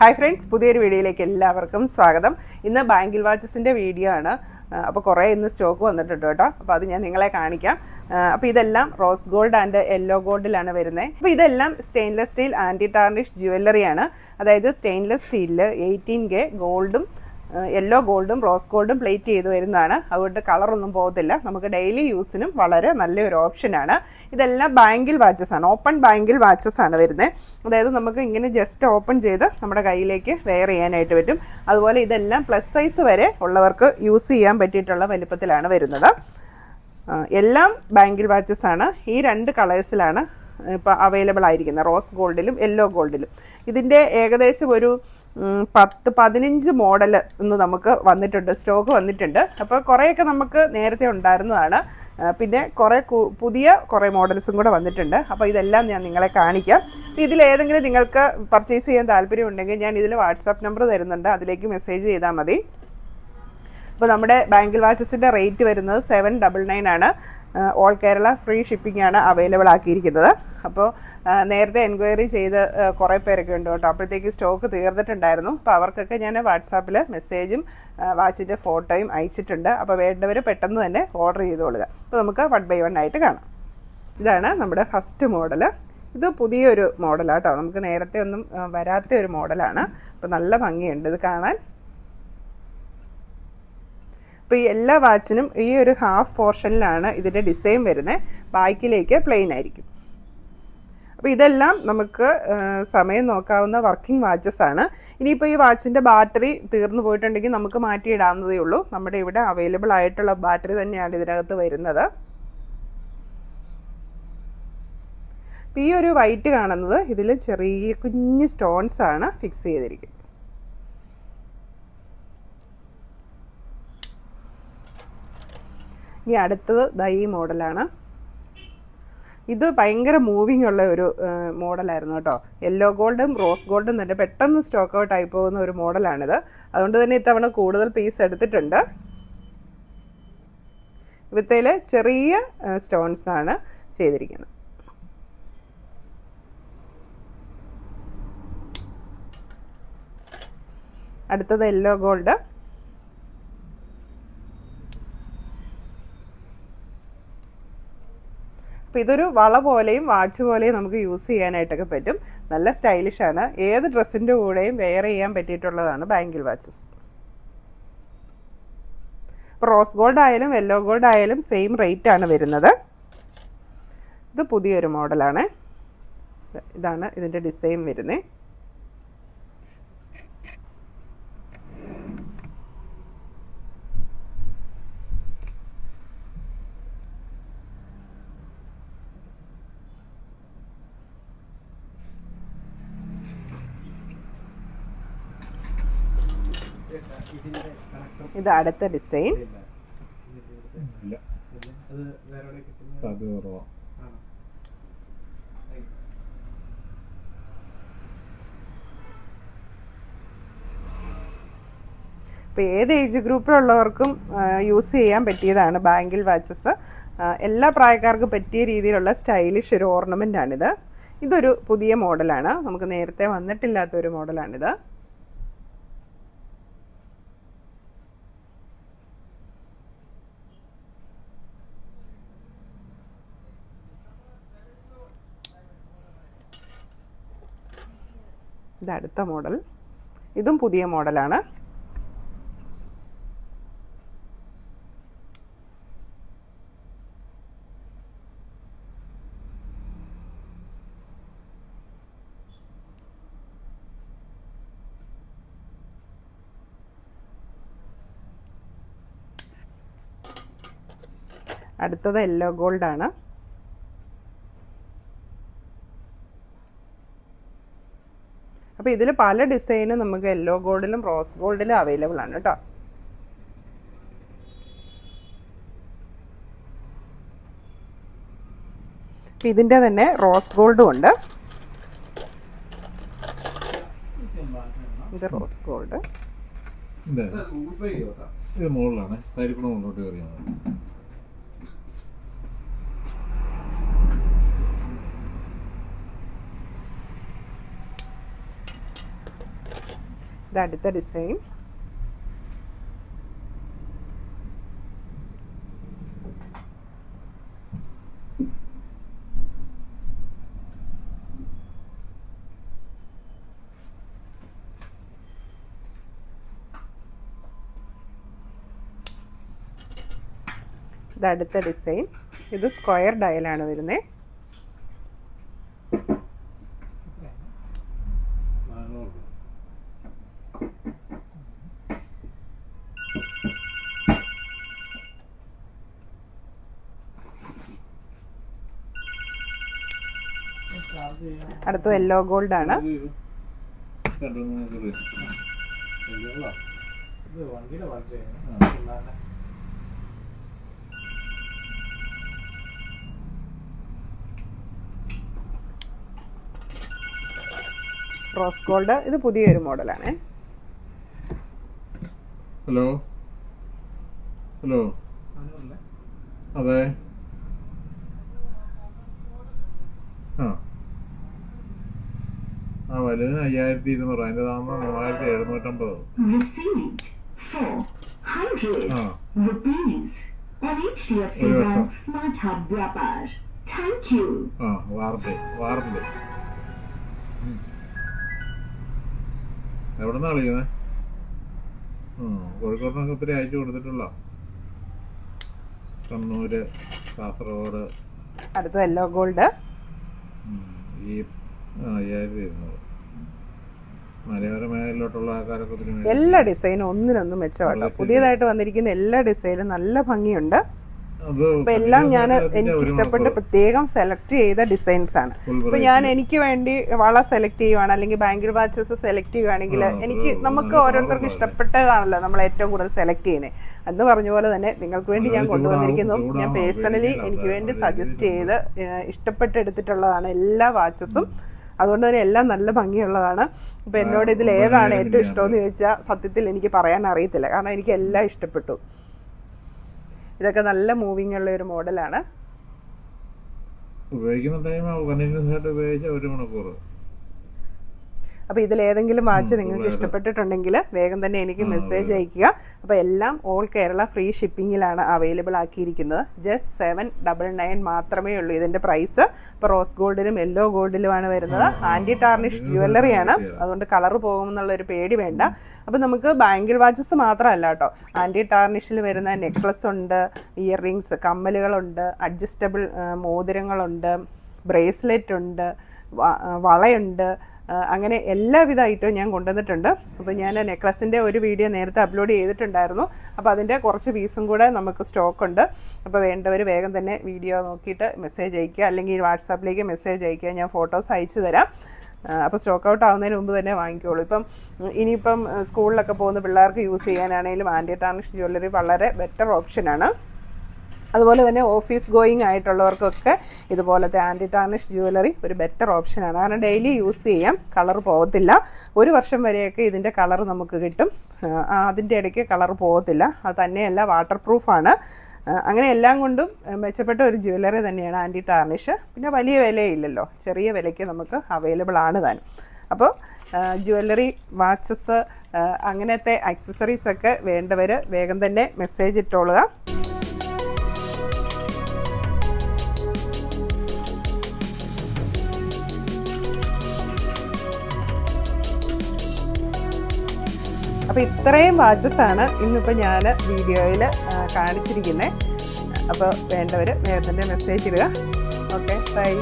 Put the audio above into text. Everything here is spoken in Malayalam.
ഹായ് ഫ്രണ്ട്സ്, പുതിയൊരു വീഡിയോയിലേക്ക് എല്ലാവർക്കും സ്വാഗതം. ഇന്ന് ബാങ്കിൾ വാച്ചസിൻ്റെ വീഡിയോ ആണ്. അപ്പോൾ കുറേ ഇന്ന് സ്റ്റോക്ക് വന്നിട്ടുണ്ട് കേട്ടോ. അപ്പോൾ അത് ഞാൻ നിങ്ങളെ കാണിക്കാം. അപ്പോൾ ഇതെല്ലാം റോസ് ഗോൾഡ് ആൻഡ് യെല്ലോ ഗോൾഡിലാണ് വരുന്നത്. അപ്പോൾ ഇതെല്ലാം സ്റ്റെയിൻലെസ് സ്റ്റീൽ ആൻറ്റി ടാർണിഷ് ജ്വല്ലറിയാണ്. അതായത് സ്റ്റെയിൻലെസ് സ്റ്റീലിൽ 18K ഗോൾഡും യെല്ലോ ഗോൾഡും റോസ് ഗോൾഡും പ്ലേറ്റ് ചെയ്ത് വരുന്നതാണ്. അതുകൊണ്ട് കളറൊന്നും പോകത്തില്ല. നമുക്ക് ഡെയിലി യൂസിനും വളരെ നല്ലൊരു ഓപ്ഷനാണ്. ഇതെല്ലാം ബാങ്കിൾ വാച്ചസ് ആണ്, ഓപ്പൺ ബാങ്കിൾ വാച്ചസ് ആണ് വരുന്നത്. അതായത് നമുക്ക് ഇങ്ങനെ ജസ്റ്റ് ഓപ്പൺ ചെയ്ത് നമ്മുടെ കയ്യിലേക്ക് വെയർ ചെയ്യാനായിട്ട് പറ്റും. അതുപോലെ ഇതെല്ലാം പ്ലസ് സൈസ് വരെ ഉള്ളവർക്ക് യൂസ് ചെയ്യാൻ പറ്റിയിട്ടുള്ള വലിപ്പത്തിലാണ് വരുന്നത്. എല്ലാം ബാങ്കിൾ വാച്ചസ് ആണ്. ഈ രണ്ട് കളേഴ്സിലാണ് ഇപ്പോൾ അവൈലബിൾ ആയിരിക്കുന്നത്, റോസ് ഗോൾഡിലും യെല്ലോ ഗോൾഡിലും. ഇതിൻ്റെ ഏകദേശം ഒരു 10-15 മോഡൽ ഇന്ന് നമുക്ക് വന്നിട്ടുണ്ട്, സ്റ്റോക്ക് വന്നിട്ടുണ്ട്. അപ്പോൾ കുറേയൊക്കെ നമുക്ക് നേരത്തെ ഉണ്ടായിരുന്നതാണ്. പിന്നെ പുതിയ കുറേ മോഡൽസും കൂടെ വന്നിട്ടുണ്ട്. അപ്പോൾ ഇതെല്ലാം ഞാൻ നിങ്ങളെ കാണിക്കാം. ഇതിലേതെങ്കിലും നിങ്ങൾക്ക് പർച്ചേസ് ചെയ്യാൻ താല്പര്യമുണ്ടെങ്കിൽ ഞാൻ ഇതിൽ വാട്സാപ്പ് നമ്പർ തരുന്നുണ്ട്, അതിലേക്ക് മെസ്സേജ് ചെയ്താൽ മതി. അപ്പോൾ നമ്മുടെ ബാങ്കിൾ വാച്ചസിൻ്റെ റേറ്റ് വരുന്നത് 799 ആണ്. ഓൾ കേരള ഫ്രീ ഷിപ്പിംഗ് ആണ് അവൈലബിൾ ആക്കിയിരിക്കുന്നത്. അപ്പോൾ നേരത്തെ എൻക്വയറി ചെയ്ത് കുറേ പേരൊക്കെ ഉണ്ട് കേട്ടോ. അപ്പോഴത്തേക്ക് സ്റ്റോക്ക് തീർന്നിട്ടുണ്ടായിരുന്നു. അപ്പോൾ അവർക്കൊക്കെ ഞാൻ വാട്സാപ്പിൽ മെസ്സേജും വാച്ചിൻ്റെ ഫോട്ടോയും അയച്ചിട്ടുണ്ട്. അപ്പോൾ വേണ്ടവർ പെട്ടെന്ന് തന്നെ ഓർഡർ ചെയ്തോളുക. അപ്പോൾ നമുക്ക് 1 by 1 ആയിട്ട് കാണാം. ഇതാണ് നമ്മുടെ ഫസ്റ്റ് മോഡൽ. ഇത് പുതിയൊരു മോഡലാണ് കേട്ടോ. നമുക്ക് നേരത്തെ ഒന്നും വരാത്ത ഒരു മോഡലാണ്. അപ്പോൾ നല്ല ഭംഗിയുണ്ട് ഇത് കാണാൻ. അപ്പോൾ ഈ എല്ലാ വാച്ചിനും ഈ ഒരു ഹാഫ് പോർഷനിലാണ് ഇതിൻ്റെ ഡിസൈൻ വരുന്നത്. ബാക്കിലേക്ക് പ്ലെയിൻ ആയിരിക്കും. അപ്പോൾ ഇതെല്ലാം നമുക്ക് സമയം നോക്കാവുന്ന വർക്കിംഗ് വാച്ചസ് ആണ്. ഇനിയിപ്പോൾ ഈ വാച്ചിൻ്റെ ബാറ്ററി തീർന്നു പോയിട്ടുണ്ടെങ്കിൽ നമുക്ക് മാറ്റിയിടാവുന്നതേ ഉള്ളൂ. നമ്മുടെ ഇവിടെ അവൈലബിൾ ആയിട്ടുള്ള ബാറ്ററി തന്നെയാണ് ഇതിനകത്ത് വരുന്നത്. അപ്പോൾ ഈ ഒരു വൈറ്റ് കാണുന്നത് ഇതിൽ ചെറിയ കുഞ്ഞ് സ്റ്റോൺസ് ആണ് ഫിക്സ് ചെയ്തിരിക്കുന്നത്. ഇനി അടുത്തത് ഈ മോഡലാണ്. ഇത് ഭയങ്കര മൂവിങ് ഉള്ള ഒരു മോഡലായിരുന്നു കേട്ടോ. യെല്ലോ ഗോൾഡും റോസ് ഗോൾഡും തന്നെ പെട്ടെന്ന് സ്റ്റോക്ക് ഔട്ട് ആയി പോകുന്ന ഒരു മോഡലാണിത്. അതുകൊണ്ട് തന്നെ ഇത്തവണ കൂടുതൽ പീസ് എടുത്തിട്ടുണ്ട്. ഇവത്തേൽ ചെറിയ സ്റ്റോൺസ് ആണ് ചെയ്തിരിക്കുന്നത്. അടുത്തത് യെല്ലോ ഗോൾഡ്. അപ്പോൾ ഇതൊരു വള പോലെയും വാച്ച് പോലെയും നമുക്ക് യൂസ് ചെയ്യാനായിട്ടൊക്കെ പറ്റും. നല്ല സ്റ്റൈലിഷാണ്. ഏത് ഡ്രസ്സിൻ്റെ കൂടെയും വെയർ ചെയ്യാൻ പറ്റിയിട്ടുള്ളതാണ് ബാങ്കിൾ വാച്ചസ്. ഇപ്പോൾ റോസ് ഗോൾഡ് ആയാലും യെല്ലോ ഗോൾഡ് ആയാലും സെയിം റേറ്റ് ആണ് വരുന്നത്. ഇത് പുതിയൊരു മോഡലാണ്. ഇതാണ് ഇതിൻ്റെ ഡിസൈൻ വരുന്നത്. ഇത് അടുത്ത ഡിസൈൻ. ഇപ്പോൾ ഏത് ഏജ് ഗ്രൂപ്പിലുള്ളവർക്കും യൂസ് ചെയ്യാൻ പറ്റിയതാണ് ബാങ്കിൾ വാച്ചസ്. എല്ലാ പ്രായക്കാർക്കും പറ്റിയ രീതിയിലുള്ള സ്റ്റൈലിഷ് ഒരു ഓർണമെൻ്റാണിത്. ഇതൊരു പുതിയ മോഡലാണ്, നമുക്ക് നേരത്തെ വന്നിട്ടില്ലാത്തൊരു മോഡലാണിത്. ഇത് അടുത്ത മോഡൽ. ഇതും പുതിയ മോഡലാണ്. അടുത്തത് യെല്ലോ ഗോൾഡാണ്. അപ്പോൾ ഇതിൽ പല ഡിസൈനും നമുക്ക് യെല്ലോ ഗോൾഡിലും റോസ് ഗോൾഡിലും അവൈലബിൾ ആണ് കേട്ടോ. ഇതിൻ്റെ തന്നെ റോസ് ഗോൾഡും ഉണ്ട്. ഇത് റോസ് ഗോൾഡ്. ഇത് മുകളിലാണ്, സൈഡിൽ കൂടെ മുന്നോട്ട് കയറിയാണ്. ഇത് അടുത്ത ഡിസൈൻ. ഇത് അടുത്ത ഡിസൈൻ. ഇത് സ്ക്വയർ ഡയലാണ് വരുന്നത്. അടുത്ത യെല്ലോ ഗോൾഡ് ആണ്. Rose gold. ഇത് പുതിയൊരു മോഡലാണ്. ഹലോ ഹലോ അതെ ആ വലുതിന് 5200, അതിൻ്റെ താമ 3750. വാർപ്പില് എവിടെ നിന്നാ കളിക്കുന്നത്? കോഴിക്കോട്ടിനൊക്കെ ഒത്തിരി അയച്ചു കൊടുത്തിട്ടുള്ള കണ്ണൂര്, കാസർഗോഡ്. അടുത്ത യെല്ലോ ഗോൾഡ്. ഈ 5200 മലയോര മേഖലയിലോട്ടുള്ള ആൾക്കാരൊക്കെ ഒത്തിരി. എല്ലാ ഡിസൈനും ഒന്നിനൊന്നും മെച്ചമാട്ടോ. പുതിയതായിട്ട് വന്നിരിക്കുന്ന എല്ലാ ഡിസൈനും നല്ല ഭംഗിയുണ്ട്. അപ്പൊ എല്ലാം ഞാൻ എനിക്ക് ഇഷ്ടപ്പെട്ട് പ്രത്യേകം സെലക്ട് ചെയ്ത ഡിസൈൻസ് ആണ്. ഇപ്പൊ ഞാൻ എനിക്ക് വേണ്ടി വള സെലക്ട് ചെയ്യുവാണ്, അല്ലെങ്കിൽ ബാംഗിൾ വാച്ചസ് സെലക്ട് ചെയ്യുവാണെങ്കിൽ നമുക്ക് ഓരോരുത്തർക്കും ഇഷ്ടപ്പെട്ടതാണല്ലോ നമ്മൾ ഏറ്റവും കൂടുതൽ സെലക്ട് ചെയ്യുന്നത്. എന്ന് പറഞ്ഞ പോലെ തന്നെ നിങ്ങൾക്ക് വേണ്ടി ഞാൻ കൊണ്ടുവന്നിരിക്കുന്നു. ഞാൻ പേഴ്സണലി എനിക്ക് വേണ്ടി സജസ്റ്റ് ചെയ്ത് ഇഷ്ടപ്പെട്ടെടുത്തിട്ടുള്ളതാണ് എല്ലാ വാച്ചസും. അതുകൊണ്ട് തന്നെ എല്ലാം നല്ല ഭംഗിയുള്ളതാണ്. അപ്പോൾ എന്നോട് ഇതിൽ ഏതാണ് ഏറ്റവും ഇഷ്ടമെന്ന് ചോദിച്ചാൽ സത്യത്തിൽ എനിക്ക് പറയാൻ അറിയത്തില്ല, കാരണം എനിക്ക് എല്ലാം ഇഷ്ടപ്പെട്ടു. ഇതൊക്കെ നല്ല മൂവിങ് ഉള്ള ഒരു മോഡലാണ്. ഉപയോഗിക്കുന്ന ടൈം കണ്ടിന്യൂസ് ആയിട്ട് ഉപയോഗിച്ചാൽ 1 മണിക്കൂർ. അപ്പോൾ ഇതിലേതെങ്കിലും വാച്ച് നിങ്ങൾക്ക് ഇഷ്ടപ്പെട്ടിട്ടുണ്ടെങ്കിൽ വേഗം തന്നെ എനിക്ക് മെസ്സേജ് അയയ്ക്കുക. അപ്പോൾ എല്ലാം ഓൾ കേരള ഫ്രീ ഷിപ്പിങ്ങിലാണ് അവൈലബിൾ ആക്കിയിരിക്കുന്നത്. ജസ്റ്റ് 799 മാത്രമേ ഉള്ളൂ ഇതിൻ്റെ പ്രൈസ്. ഇപ്പോൾ റോസ് ഗോൾഡിലും യെല്ലോ ഗോൾഡിലുമാണ് വരുന്നത്. ആൻറ്റി ടാർണിഷ് ജ്വല്ലറിയാണ്, അതുകൊണ്ട് കളർ പോകുമെന്നുള്ളൊരു പേടി വേണ്ട. അപ്പോൾ നമുക്ക് ബാംഗിൾ വാച്ചസ് മാത്രമല്ല കേട്ടോ, ആൻറ്റി ടാർണിഷിൽ വരുന്ന നെക്ലസ് ഉണ്ട്, ഇയർ റിങ്സ്, കമ്മലുകളുണ്ട്, അഡ്ജസ്റ്റബിൾ മോതിരങ്ങളുണ്ട്, ബ്രേസ്ലെറ്റ് ഉണ്ട്, വളയുണ്ട്, അങ്ങനെ എല്ലാവിധ ഐറ്റവും ഞാൻ കൊണ്ടുവന്നിട്ടുണ്ട്. അപ്പോൾ ഞാൻ നെക്ലസിൻ്റെ ഒരു വീഡിയോ നേരത്തെ അപ്ലോഡ് ചെയ്തിട്ടുണ്ടായിരുന്നു. അപ്പോൾ അതിൻ്റെ കുറച്ച് പീസും കൂടെ നമുക്ക് സ്റ്റോക്കുണ്ട്. അപ്പോൾ വേണ്ടവർ വേഗം തന്നെ വീഡിയോ നോക്കിയിട്ട് മെസ്സേജ് അയയ്ക്കുക, അല്ലെങ്കിൽ വാട്സാപ്പിലേക്ക് മെസ്സേജ് അയയ്ക്കുക. ഞാൻ ഫോട്ടോസ് അയച്ചു തരാം. അപ്പോൾ സ്റ്റോക്ക് ഔട്ട് ആവുന്നതിന് മുമ്പ് തന്നെ വാങ്ങിക്കോളൂ. ഇനിയിപ്പം സ്കൂളിലൊക്കെ പോകുന്ന പിള്ളേർക്ക് യൂസ് ചെയ്യാനാണെങ്കിലും ആൻറ്റി ടാർണിഷ് ജ്വല്ലറി വളരെ ബെറ്റർ ഓപ്ഷനാണ്. അതുപോലെ തന്നെ ഓഫീസ് ഗോയിങ് ആയിട്ടുള്ളവർക്കൊക്കെ ഇതുപോലത്തെ ആൻറ്റി ടാർണിഷ് ജ്വല്ലറി ഒരു ബെറ്റർ ഓപ്ഷനാണ്. കാരണം ഡെയിലി യൂസ് ചെയ്യാം, കളർ പോകത്തില്ല. 1 വർഷം വരെയൊക്കെ ഇതിൻ്റെ കളർ നമുക്ക് കിട്ടും. അതിൻ്റെ ഇടയ്ക്ക് കളർ പോകത്തില്ല. അത് തന്നെയല്ല വാട്ടർ പ്രൂഫാണ്. അങ്ങനെ എല്ലാം കൊണ്ടും മെച്ചപ്പെട്ട ഒരു ജ്വല്ലറി തന്നെയാണ് ആൻറ്റി ടാർണിഷ്. പിന്നെ വലിയ വിലയില്ലല്ലോ, ചെറിയ വിലയ്ക്ക് നമുക്ക് അവൈലബിൾ ആണ് താനും. അപ്പോൾ ജ്വല്ലറി, വാച്ചസ്, അങ്ങനത്തെ ആക്സസറീസൊക്കെ വേണ്ടവർ വേഗം തന്നെ മെസ്സേജ് ഇട്ടോളുക. അപ്പോൾ ഇത്രയും വാച്ചസാണ് ഇന്നിപ്പോൾ ഞാൻ വീഡിയോയിൽ കാണിച്ചിരിക്കുന്നത്. അപ്പോൾ വേണ്ടവർ വേഗം തന്നെ മെസ്സേജ് ഇടുക. Okay, by.